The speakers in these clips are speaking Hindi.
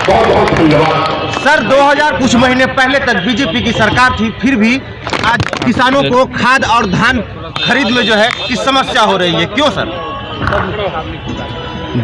बहुत बहुत धन्यवाद। सर 2000 कुछ महीने पहले तक बीजेपी की सरकार थी, फिर भी आज किसानों को खाद और धान खरीद में जो है किस समस्या हो रही है, क्यों सर?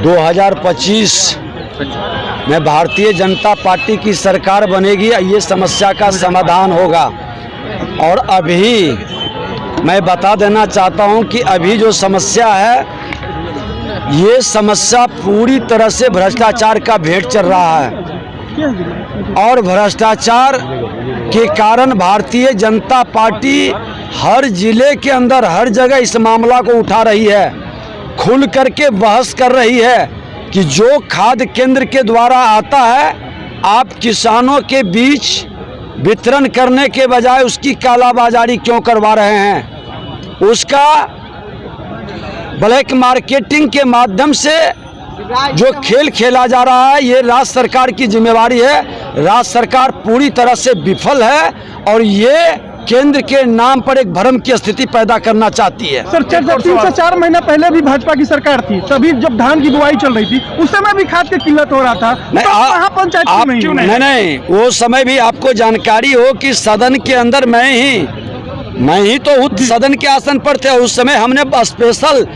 2025 में भारतीय जनता पार्टी की सरकार बनेगी, ये समस्या का समाधान होगा। और अभी मैं बता देना चाहता हूं कि अभी जो समस्या है, ये समस्या पूरी तरह से भ्रष्टाचार का भेंट चल रहा है और भ्रष्टाचार के कारण भारतीय जनता पार्टी हर जिले के अंदर हर जगह इस मामला को उठा रही है, खुल करके बहस कर रही है कि जो खाद केंद्र के द्वारा आता है आप किसानों के बीच वितरण करने के बजाय उसकी कालाबाजारी क्यों करवा रहे हैं। उसका ब्लैक मार्केटिंग के माध्यम से जो खेल खेला जा रहा है, ये राज्य सरकार की जिम्मेवारी है। राज्य सरकार पूरी तरह से विफल है और ये केंद्र के नाम पर एक भ्रम की स्थिति पैदा करना चाहती है। सर 3 से 4 महीना पहले भी भाजपा की सरकार थी, तभी जब धान की बुआई चल रही थी उस समय भी खाद की किल्लत हो रहा था। नहीं, वो समय भी आपको जानकारी हो कि सदन के अंदर मैं ही तो सदन के आसन पर थे। उस समय हमने स्पेशल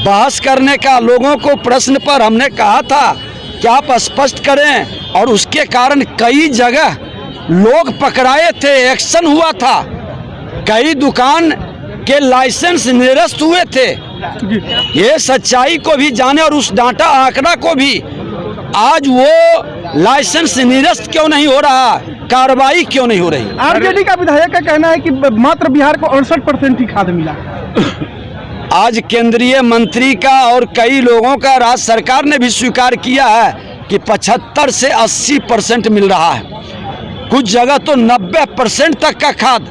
बहस करने का, लोगों को प्रश्न पर हमने कहा था कि आप स्पष्ट करें, और उसके कारण कई जगह लोग पकड़ाए थे, एक्शन हुआ था, कई दुकान के लाइसेंस निरस्त हुए थे। ये सच्चाई को भी जाने और उस डाटा आंकड़ा को भी, आज वो लाइसेंस निरस्त क्यों नहीं हो रहा, कार्रवाई क्यों नहीं हो रही? आरजेडी का विधायक का कहना है कि मात्र बिहार को 68% ही खाद मिला। आज केंद्रीय मंत्री का और कई लोगों का राज्य सरकार ने भी स्वीकार किया है कि 75 से 80% मिल रहा है, कुछ जगह तो 90% तक का खाद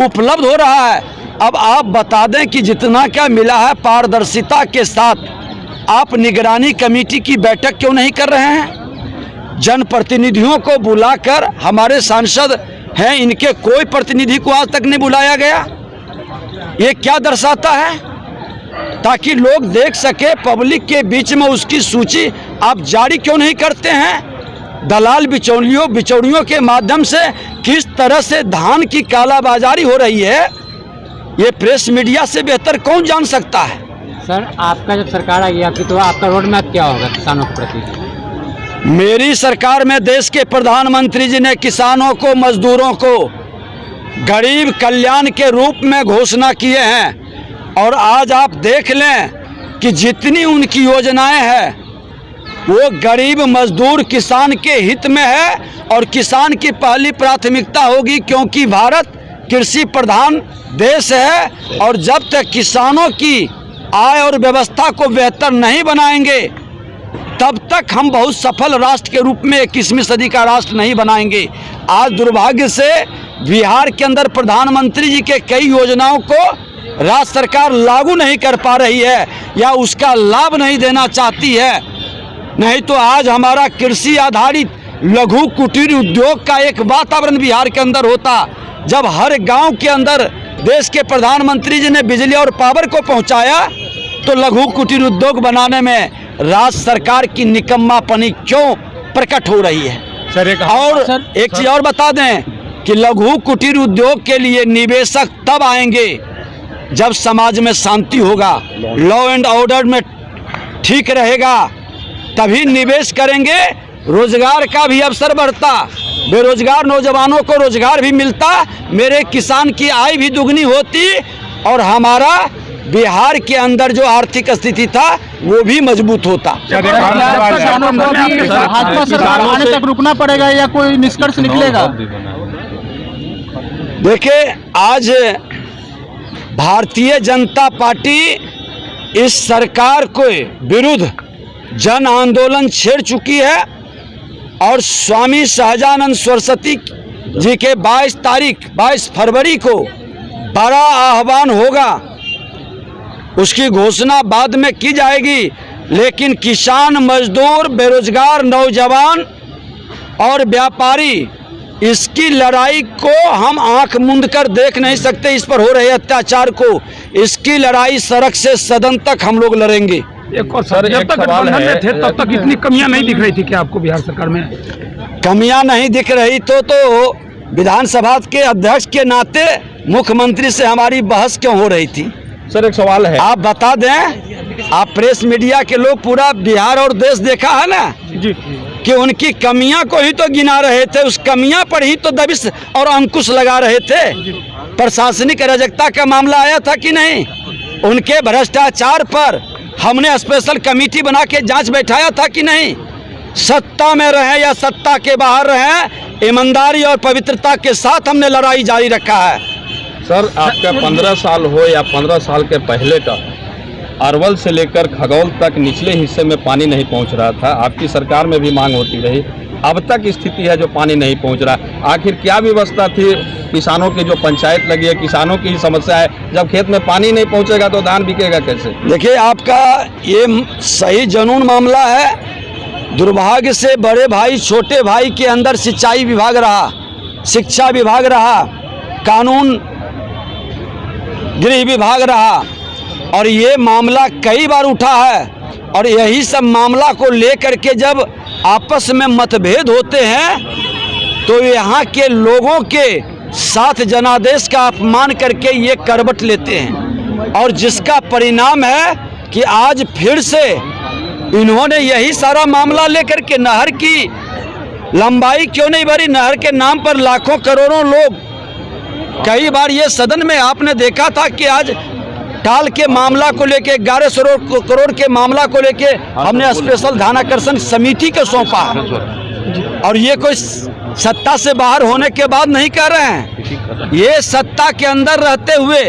उपलब्ध हो रहा है। अब आप बता दें कि जितना क्या मिला है, पारदर्शिता के साथ आप निगरानी कमेटी की बैठक क्यों नहीं कर रहे हैं? जनप्रतिनिधियों को बुलाकर, हमारे सांसद हैं, इनके कोई प्रतिनिधि को आज तक नहीं बुलाया गया। ये क्या दर्शाता है? ताकि लोग देख सके, पब्लिक के बीच में उसकी सूची आप जारी क्यों नहीं करते हैं? दलाल बिचौलियों के माध्यम से किस तरह से धान की कालाबाजारी हो रही है, ये प्रेस मीडिया से बेहतर कौन जान सकता है? सर आपका जब सरकार आ गई तो आपका रोड मैप क्या होगा किसानों के प्रति? मेरी सरकार में देश के प्रधानमंत्री जी ने किसानों को, मजदूरों को गरीब कल्याण के रूप में घोषणा किए हैं। और आज आप देख लें कि जितनी उनकी योजनाएं हैं वो गरीब मजदूर किसान के हित में है, और किसान की पहली प्राथमिकता होगी, क्योंकि भारत कृषि प्रधान देश है। और जब तक किसानों की आय और व्यवस्था को बेहतर नहीं बनाएंगे, तब तक हम बहुत सफल राष्ट्र के रूप में 21वीं सदी का राष्ट्र नहीं बनाएंगे। आज दुर्भाग्य से बिहार के अंदर प्रधानमंत्री जी के कई योजनाओं को राज्य सरकार लागू नहीं कर पा रही है या उसका लाभ नहीं देना चाहती है। नहीं तो आज हमारा कृषि आधारित लघु कुटीर उद्योग का एक वातावरण बिहार के अंदर होता, जब हर गांव के अंदर देश के प्रधानमंत्री जी ने बिजली और पावर को पहुंचाया, तो लघु कुटीर उद्योग बनाने में राज्य सरकार की निकम्मापनी क्यों प्रकट हो रही है? और एक चीज और बता दें कि लघु कुटीर उद्योग के लिए निवेशक तब आएंगे जब समाज में शांति होगा, लॉ एंड ऑर्डर में ठीक रहेगा, तभी निवेश करेंगे, रोजगार का भी अवसर बढ़ता, बेरोजगार नौजवानों को रोजगार भी मिलता, मेरे किसान की आय भी दुगनी होती, और हमारा बिहार के अंदर जो आर्थिक स्थिति था वो भी मजबूत होता। भाजपा सरकार आने तक रुकना पड़ेगा या कोई निष्कर्ष निकलेगा? देखिए, आज भारतीय जनता पार्टी इस सरकार के विरुद्ध जन आंदोलन छेड़ चुकी है, और स्वामी सहजानंद सरस्वती जी के 22 फरवरी को बड़ा आह्वान होगा, उसकी घोषणा बाद में की जाएगी। लेकिन किसान, मजदूर, बेरोजगार नौजवान और व्यापारी, इसकी लड़ाई को हम आंख मूंद कर देख नहीं सकते। इस पर हो रहे अत्याचार को, इसकी लड़ाई सड़क से सदन तक हम लोग लड़ेंगे। एक और सर, जब तक गठबंधन में थे तब तक इतनी कमियां नहीं दिख रही थी क्या आपको बिहार सरकार में? कमियां नहीं दिख रही तो विधानसभा के अध्यक्ष के नाते मुख्यमंत्री से हमारी बहस क्यों हो रही थी? सर एक सवाल है, आप बता दें, आप प्रेस मीडिया के लोग पूरा बिहार और देश देखा है ना जी, कि उनकी कमियां को ही तो गिना रहे थे, उस कमियां पर ही तो दबिश और अंकुश लगा रहे थे। प्रशासनिक अराजकता का मामला आया था कि नहीं? उनके भ्रष्टाचार पर हमने स्पेशल कमेटी बना के जांच बैठाया था कि नहीं? सत्ता में रहे या सत्ता के बाहर रहे, ईमानदारी और पवित्रता के साथ हमने लड़ाई जारी रखा है। सर आपका 15 साल हो या 15 साल के पहले का, अरवल से लेकर खगौल तक निचले हिस्से में पानी नहीं पहुंच रहा था। आपकी सरकार में भी मांग होती रही, अब तक स्थिति है जो पानी नहीं पहुंच रहा। आखिर क्या व्यवस्था थी? किसानों की जो पंचायत लगी है, किसानों की ही समस्या है, जब खेत में पानी नहीं पहुंचेगा तो धान बिकेगा कैसे? देखिए, आपका ये सही जनून मामला है। दुर्भाग्य से बड़े भाई छोटे भाई के अंदर सिंचाई विभाग रहा, शिक्षा विभाग रहा, कानून गृह विभाग रहा, और ये मामला कई बार उठा है। और यही सब मामला को लेकर के जब आपस में मतभेद होते हैं तो यहाँ के लोगों के साथ जनादेश का अपमान करके ये करवट लेते हैं, और जिसका परिणाम है कि आज फिर से इन्होंने यही सारा मामला लेकर के नहर की लंबाई क्यों नहीं भरी, नहर के नाम पर लाखों करोड़ों लोग, कई बार ये सदन में आपने देखा था कि आज टाल के मामला को लेके 1100 करोड़ के मामला को लेके हमने स्पेशल ध्यानाकर्षण समिति को सौंपा, और ये कोई सत्ता से बाहर होने के बाद नहीं कर रहे हैं, ये सत्ता के अंदर रहते हुए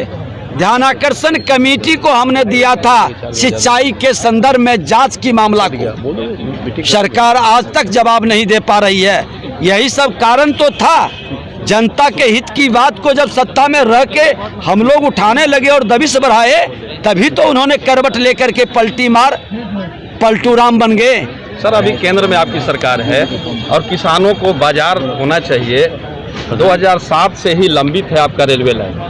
ध्यानाकर्षण कमेटी को हमने दिया था सिंचाई के संदर्भ में जांच की मामला को। सरकार आज तक जवाब नहीं दे पा रही है। यही सब कारण तो था। जनता के हित की बात को जब सत्ता में रह के हम लोग उठाने लगे और दबिश बढ़ाए, तभी तो उन्होंने करवट लेकर के पलटी मार पलटू राम बन गए। सर अभी केंद्र में आपकी सरकार है और किसानों को बाजार होना चाहिए। 2007 से ही लंबित है आपका रेलवे लाइन।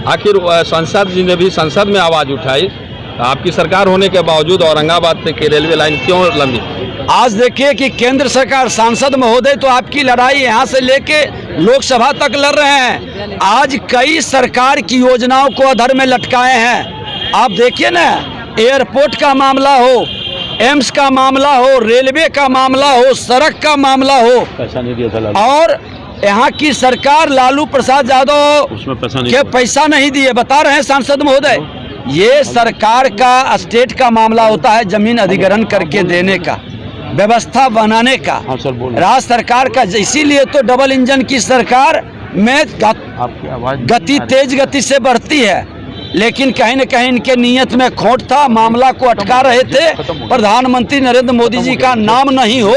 आखिर संसद जी ने भी संसद में आवाज़ उठाई, आपकी सरकार होने के बावजूद औरंगाबाद तक की रेलवे लाइन क्यों लंबित? आज देखिए कि केंद्र सरकार, सांसद महोदय तो आपकी लड़ाई यहाँ से लेके लोकसभा तक लड़ रहे हैं। आज कई सरकार की योजनाओं को अधर में लटकाए हैं। आप देखिए ना, एयरपोर्ट का मामला हो, एम्स का मामला हो, रेलवे का मामला हो, सड़क का मामला हो, और यहाँ की सरकार लालू प्रसाद यादव के पैसा नहीं दिए, बता रहे हैं सांसद महोदय। ये सरकार का स्टेट का मामला होता है, जमीन अधिग्रहण करके देने का, व्यवस्था बनाने का, राज्य सरकार का। इसीलिए तो डबल इंजन की सरकार में गति तेज गति से बढ़ती है, लेकिन कहीं न कहीं इनके नियत में खोट था, मामला को अटका रहे थे। प्रधानमंत्री नरेंद्र मोदी जी का नाम नहीं हो,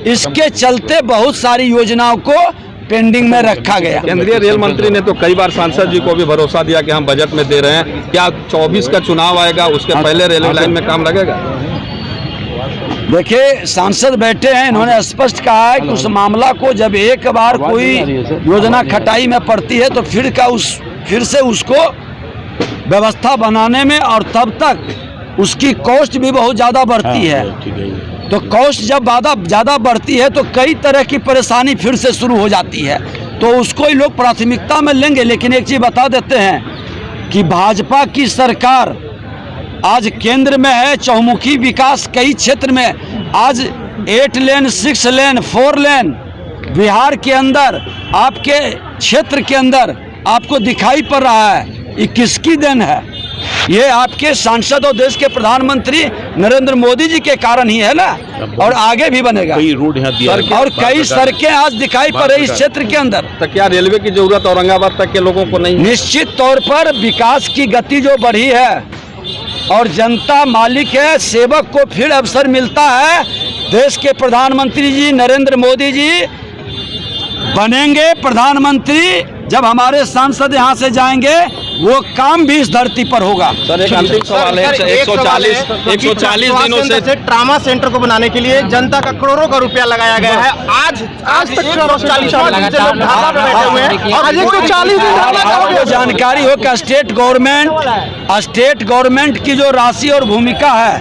इसके चलते बहुत सारी योजनाओं को पेंडिंग में रखा गया। केंद्रीय रेल मंत्री ने तो कई बार सांसद जी को भी भरोसा दिया कि हम बजट में दे रहे हैं। क्या 24 का चुनाव आएगा, उसके पहले रेलवे लाइन में काम लगेगा? देखिए, सांसद बैठे हैं, इन्होंने स्पष्ट कहा है कि उस मामला को जब एक बार कोई योजना खटाई में पड़ती है तो फिर से उसको व्यवस्था बनाने में, और तब तक उसकी कॉस्ट भी बहुत ज़्यादा बढ़ती है। तो कॉस्ट जब ज़्यादा बढ़ती है तो कई तरह की परेशानी फिर से शुरू हो जाती है, तो उसको ही लोग प्राथमिकता में लेंगे। लेकिन एक चीज़ बता देते हैं कि भाजपा की सरकार आज केंद्र में है, चहुमुखी विकास कई क्षेत्र में। आज 8 लेन, 6 लेन, 4 लेन बिहार के अंदर, आपके क्षेत्र के अंदर आपको दिखाई पड़ रहा है। ये किसकी देन है? ये आपके सांसद और देश के प्रधानमंत्री नरेंद्र मोदी जी के कारण ही है ना, और आगे भी बनेगा। कई रोड यहाँ दिया और कई सड़कें आज दिखाई पड़ रही इस क्षेत्र के अंदर। तो क्या रेलवे की जरूरत औरंगाबाद तक के लोगों को नहीं? निश्चित तौर पर विकास की गति जो बढ़ी है और जनता मालिक है, सेवक को फिर अवसर मिलता है। देश के प्रधानमंत्री जी नरेंद्र मोदी जी बनेंगे प्रधानमंत्री जब हमारे सांसद यहाँ से जाएंगे वो काम भी इस धरती पर होगा। सर एक अंतिम सवाल है, 140 दिनों से ट्रामा सेंटर को बनाने के लिए जनता का करोड़ों का रुपया लगाया गया है। आज तक 140 दिन से लोग ढाबा पे बैठे हुए हैं और आज 140 दिन आपको जानकारी हो कि स्टेट गवर्नमेंट की जो राशि और भूमिका है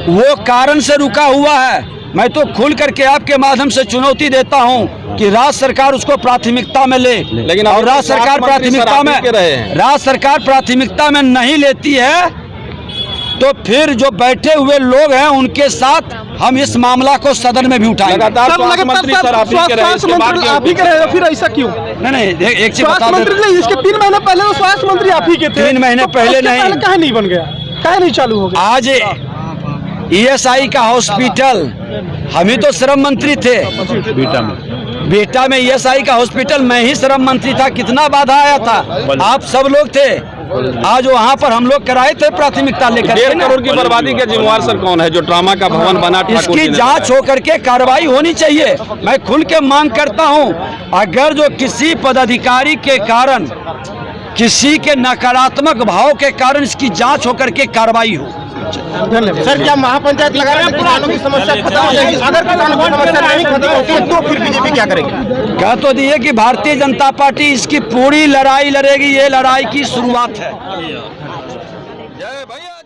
वो कारण से रुका हुआ है। मैं तो खुल करके आपके माध्यम से चुनौती देता हूं कि राज्य सरकार उसको प्राथमिकता में ले, लेकिन और राज्य सरकार प्राथमिकता में नहीं लेती है तो फिर जो बैठे हुए लोग हैं उनके साथ हम इस मामला को सदन में भी उठाएंगे। लगातार स्वास्थ्य मंत्री सर आप ही कह रहे हैं, इसके बाद आप ही कह रहे हो, फिर ऐसा क्यों? नहीं एक चीज स्वास्थ्य बता मंत्री दो, नहीं, इसके 3 महीने पहले तो स्वास्थ्य मंत्री आप ही के थे। 3 महीने पहले नहीं, कहाँ नहीं बन गया, कहाँ नहीं चालू हो गया? आज ESI का हॉस्पिटल, हम ही तो श्रम मंत्री थे बेटा में ESI का हॉस्पिटल मैं ही श्रम मंत्री था, कितना बाधा आया था, आप सब लोग थे। आज वहाँ पर हम लोग कराए थे प्राथमिकता लेकर। 1.5 करोड़ की बर्बादी के जिम्मेवार सर कौन है जो ट्रामा का भवन बना? इसकी जांच होकर के कार्रवाई होनी चाहिए। मैं खुल के मांग करता हूं, अगर जो किसी पदाधिकारी के कारण, किसी के नकारात्मक भाव के कारण इसकी जांच होकर के कार्रवाई हो। सर क्या महापंचायत लगा रहे हैं किसानों की समस्या खत्म हो जाएगी? अगर किसानों की समस्या नहीं खत्म होती है तो फिर बीजेपी क्या करेगी? कह तो दिए कि भारतीय जनता पार्टी इसकी पूरी लड़ाई लड़ेगी, ये लड़ाई की शुरुआत है। जय भैया।